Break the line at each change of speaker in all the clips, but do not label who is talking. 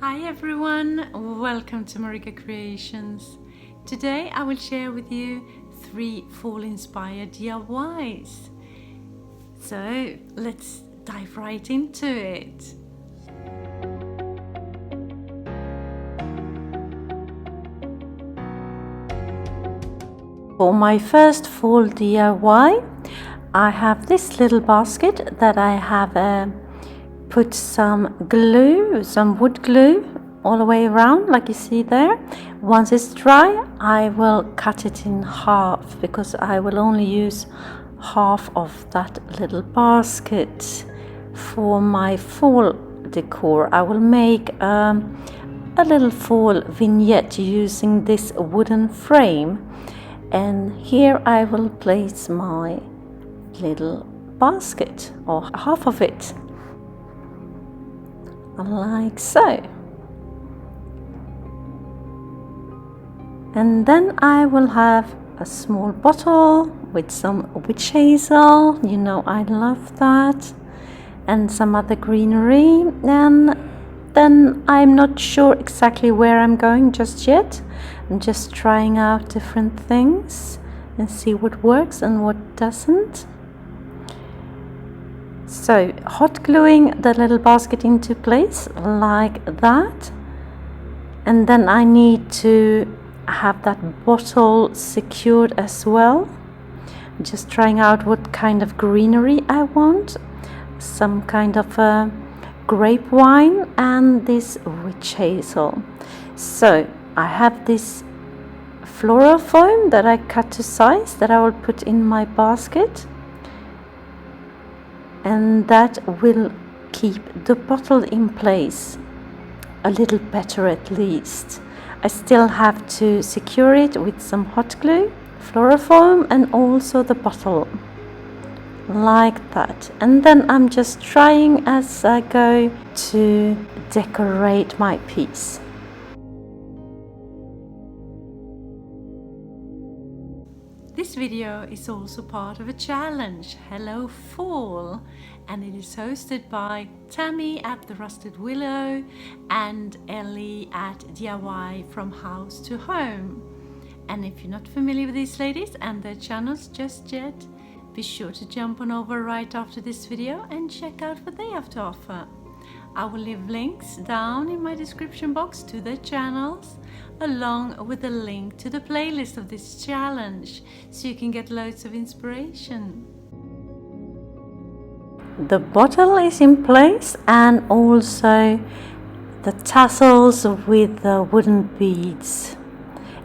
Hi everyone, welcome to MarikaCreations. Today I will share with you 3 fall inspired DIYs. So let's dive right into it. For my first fall DIY, I have this little basket that I have put some glue, some wood glue all the way around like you see there. Once it's dry, I will cut it in half because I will only use half of that little basket. For my fall decor, I will make a little fall vignette using this wooden frame, and here I will place my little basket, or half of it, like so. And then I will have a small bottle with some witch hazel, you know I love that, and some other greenery. And then I'm not sure exactly where I'm going just yet. I'm just trying out different things and see what works and what doesn't. So hot gluing the little basket into place like that, and then I need to have that bottle secured as well. Just trying out what kind of greenery I want, some kind of grape wine and this witch hazel. So I have this floral foam that I cut to size that I will put in my basket, and that will keep the bottle in place a little better at least. I still have to secure it with some hot glue, floral foam, and also the bottle like that. And then I'm just trying as I go to decorate my piece. This video is also part of a challenge, Hello Fall, and it is hosted by Tammie at the Rusted Willow and Ellie at DIY From House to Home. And if you're not familiar with these ladies and their channels just yet, be sure to jump on over right after this video and check out what they have to offer. I will leave links down in my description box to their channels, along with a link to the playlist of this challenge, so you can get loads of inspiration. The bottle is in place, and also the tassels with the wooden beads,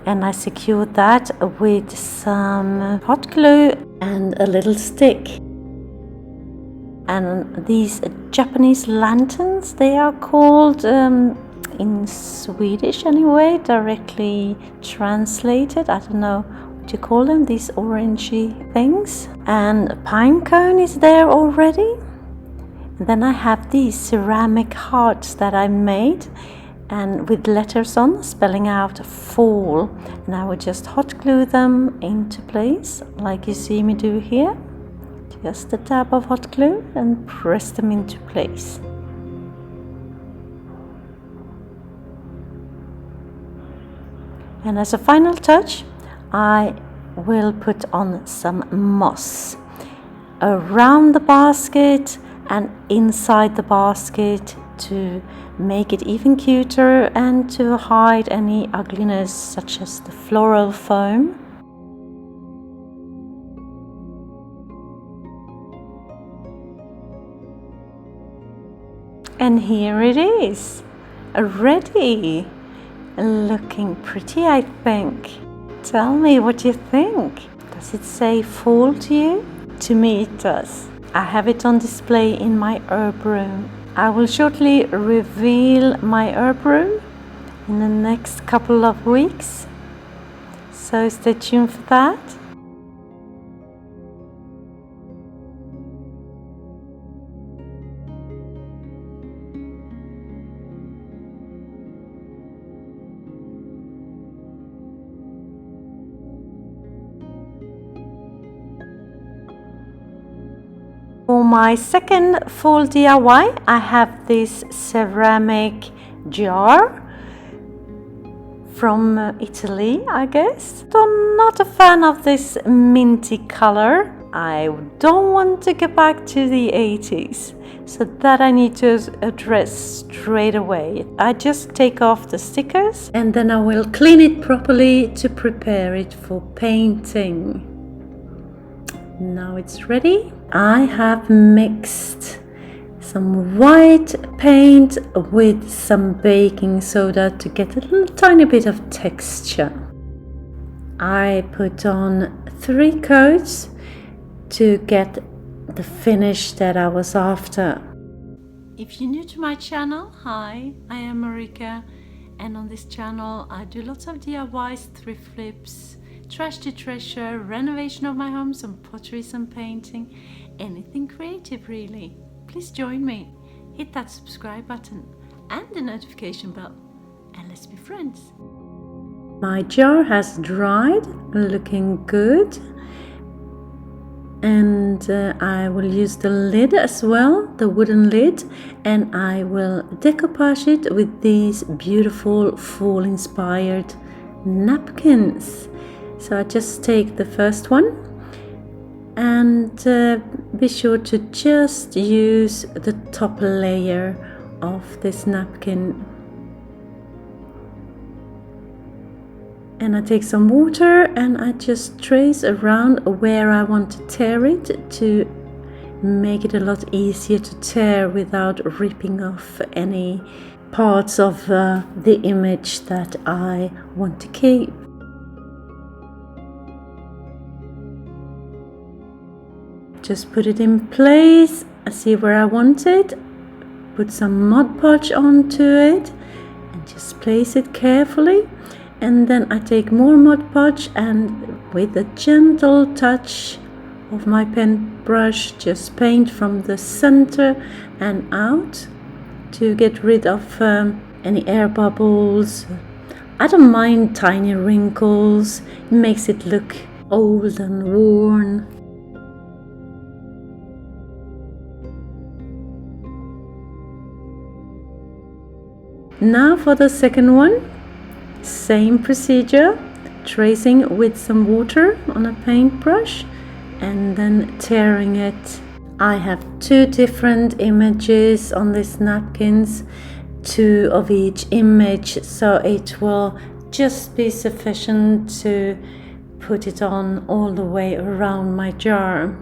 and I secured that with some hot glue and a little stick. And these Japanese lanterns, they are called in Swedish anyway, directly translated, I don't know what you call them, these orangey things. And a pine cone is there already. And then I have these ceramic hearts that I made, and with letters on spelling out fall, and I will just hot glue them into place like you see me do here. Just a dab of hot glue and press them into place. And as a final touch, I will put on some moss around the basket and inside the basket to make it even cuter and to hide any ugliness such as the floral foam. And here it is, ready. Looking pretty, I think. Tell me what you think. Does it say fall to you? To me it does. I have it on display in my herb room. I will shortly reveal my herb room in the next couple of weeks, so stay tuned for that. For my second fall DIY, I have this ceramic jar from Italy, I guess. So I'm not a fan of this minty color. I don't want to get back to the 80s, so that I need to address straight away. I just take off the stickers and then I will clean it properly to prepare it for painting. Now it's ready. I have mixed some white paint with some baking soda to get a little tiny bit of texture. I put on 3 coats to get the finish that I was after. If you're new to my channel, hi, I am Marika, and on this channel I do lots of DIYs, thrift flips, trash to treasure, renovation of my home, some pottery, some painting, anything creative really. Please join me, hit that subscribe button and the notification bell, and let's be friends. My jar has dried, looking good. And I will use the lid as well, the wooden lid, and I will decoupage it with these beautiful fall inspired napkins. So I just take the first one and be sure to just use the top layer of this napkin. And I take some water and I just trace around where I want to tear it to make it a lot easier to tear without ripping off any parts of the image that I want to keep. Just put it in place, see where I want it, put some Mod Podge onto it and just place it carefully. And then I take more Mod Podge and with a gentle touch of my pen brush just paint from the center and out to get rid of any air bubbles. I don't mind tiny wrinkles, it makes it look old and worn. Now for the second one. Same procedure, tracing with some water on a paintbrush and then tearing it. I have 2 different images on these napkins, 2 of each image, so it will just be sufficient to put it on all the way around my jar.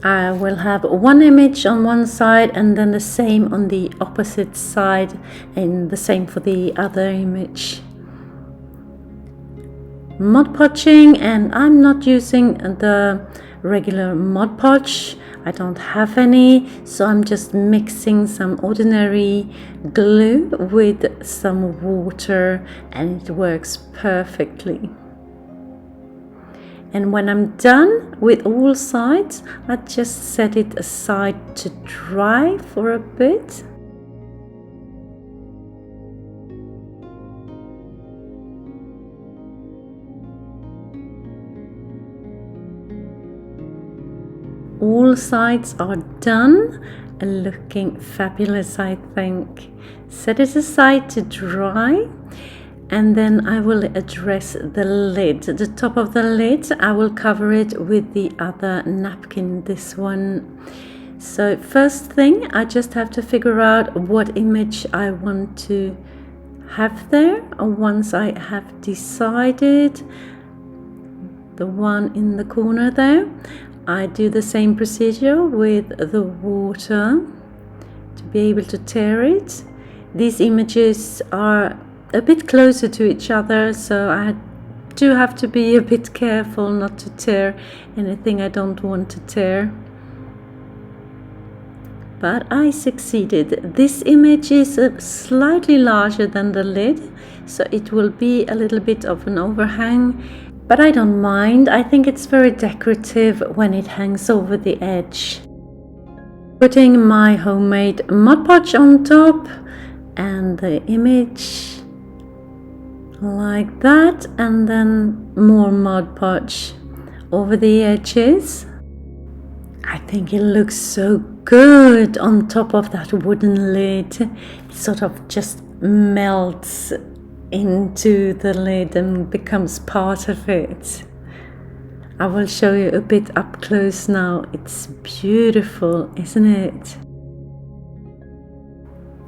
I will have 1 image on one side and then the same on the opposite side, and the same for the other image. Mod Podging, and I'm not using the regular Mod Podge, I don't have any, so I'm just mixing some ordinary glue with some water and it works perfectly. And when I'm done with all sides, I just set it aside to dry for a bit. All sides are done, looking fabulous, I think. Set it aside to dry, and then I will address the lid. The top of the lid, I will cover it with the other napkin, this one. So first thing, I just have to figure out what image I want to have there. Once I have decided, the one in the corner there, I do the same procedure with the water to be able to tear it. These images are a bit closer to each other, so I do have to be a bit careful not to tear anything I don't want to tear. But I succeeded. This image is slightly larger than the lid, so it will be a little bit of an overhang. But I don't mind, I think it's very decorative when it hangs over the edge. Putting my homemade Mod Podge on top and the image like that, and then more Mod Podge over the edges. I think it looks so good on top of that wooden lid. It sort of just melts into the lid and becomes part of it. I will show you a bit up close now. It's beautiful, isn't it?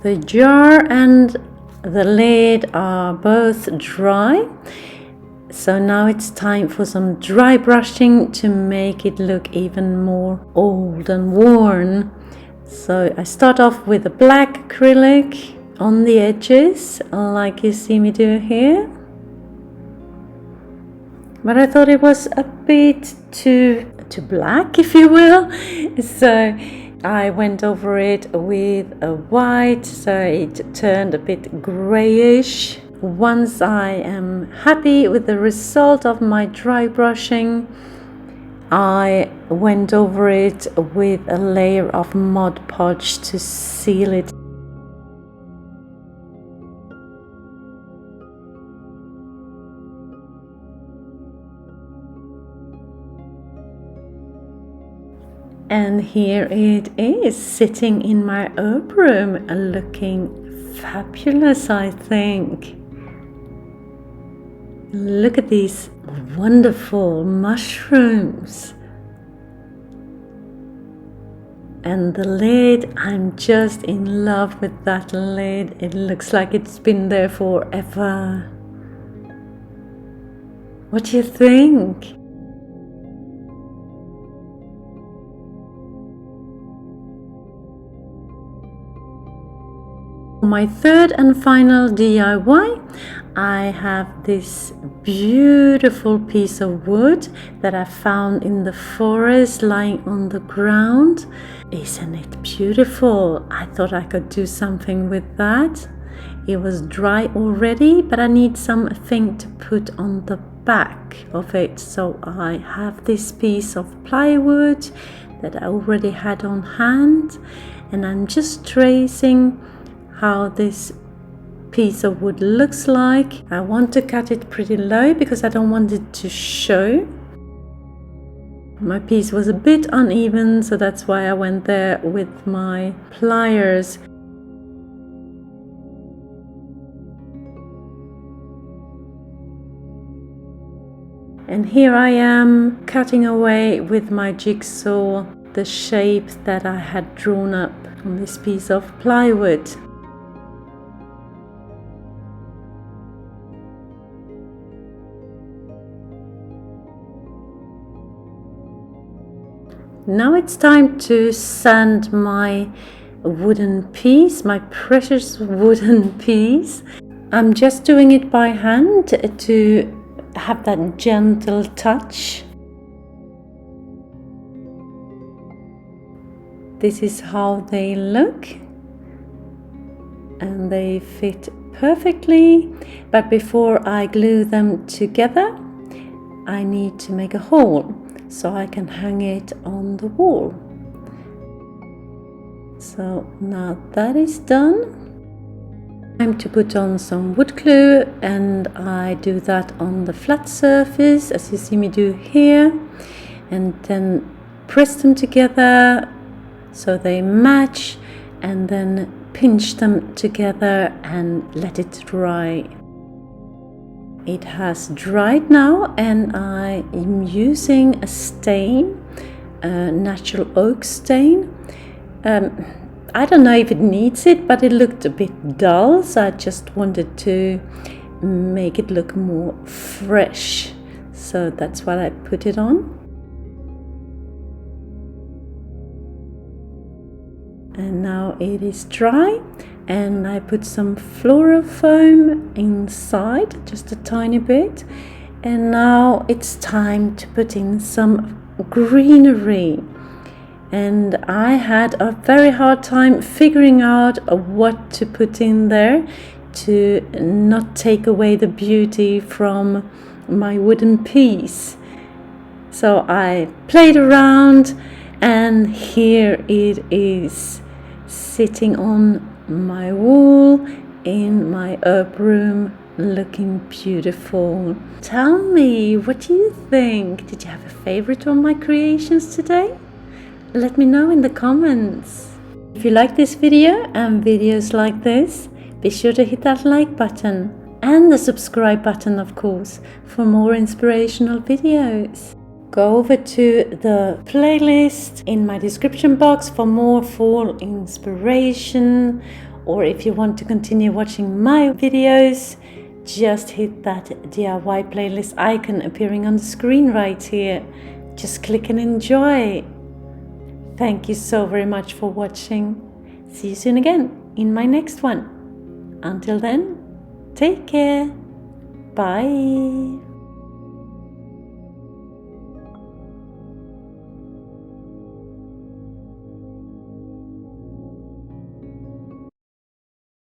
The jar and the lid are both dry. So now it's time for some dry brushing to make it look even more old and worn. So I start off with a black acrylic on the edges, like you see me do here. But I thought it was a bit too black, if you will. So I went over it with a white, so it turned a bit grayish. Once I am happy with the result of my dry brushing, I went over it with a layer of Mod Podge to seal it. And here it is, sitting in my herb room, looking fabulous, I think. Look at these wonderful mushrooms. And the lid, I'm just in love with that lid. It looks like it's been there forever. What do you think? My third and final DIY, I have this beautiful piece of wood that I found in the forest lying on the ground. Isn't it beautiful? I thought I could do something with that. It was dry already, but I need something to put on the back of it. So I have this piece of plywood that I already had on hand, and I'm just tracing how this piece of wood looks like. I want to cut it pretty low because I don't want it to show. My piece was a bit uneven, so that's why I went there with my pliers. And here I am cutting away with my jigsaw the shape that I had drawn up on this piece of plywood. Now it's time to sand my wooden piece, my precious wooden piece. I'm just doing it by hand to have that gentle touch. This is how they look, and they fit perfectly. But before I glue them together, I need to make a hole so I can hang it on the wall. So now that is done, time to put on some wood glue, and I do that on the flat surface as you see me do here, and then press them together so they match, and then pinch them together and let it dry. It has dried now, and I am using a stain, a natural oak stain. I don't know if it needs it, but it looked a bit dull, so I just wanted to make it look more fresh. So that's why I put it on. And now it is dry. And I put some floral foam inside, just a tiny bit. And now it's time to put in some greenery. And I had a very hard time figuring out what to put in there to not take away the beauty from my wooden piece. So I played around, and here it is, sitting on my wall in my herb room, looking beautiful. Tell me, what do you think? Did you have a favorite of my creations today? Let me know in the comments. If you like this video and videos like this, be sure to hit that like button and the subscribe button, of course, for more inspirational videos. Go over to the playlist in my description box for more fall inspiration, or if you want to continue watching my videos, just hit that DIY playlist icon appearing on the screen right here. Just click and enjoy. Thank you so very much for watching. See you soon again in my next one. Until then, take care. Bye.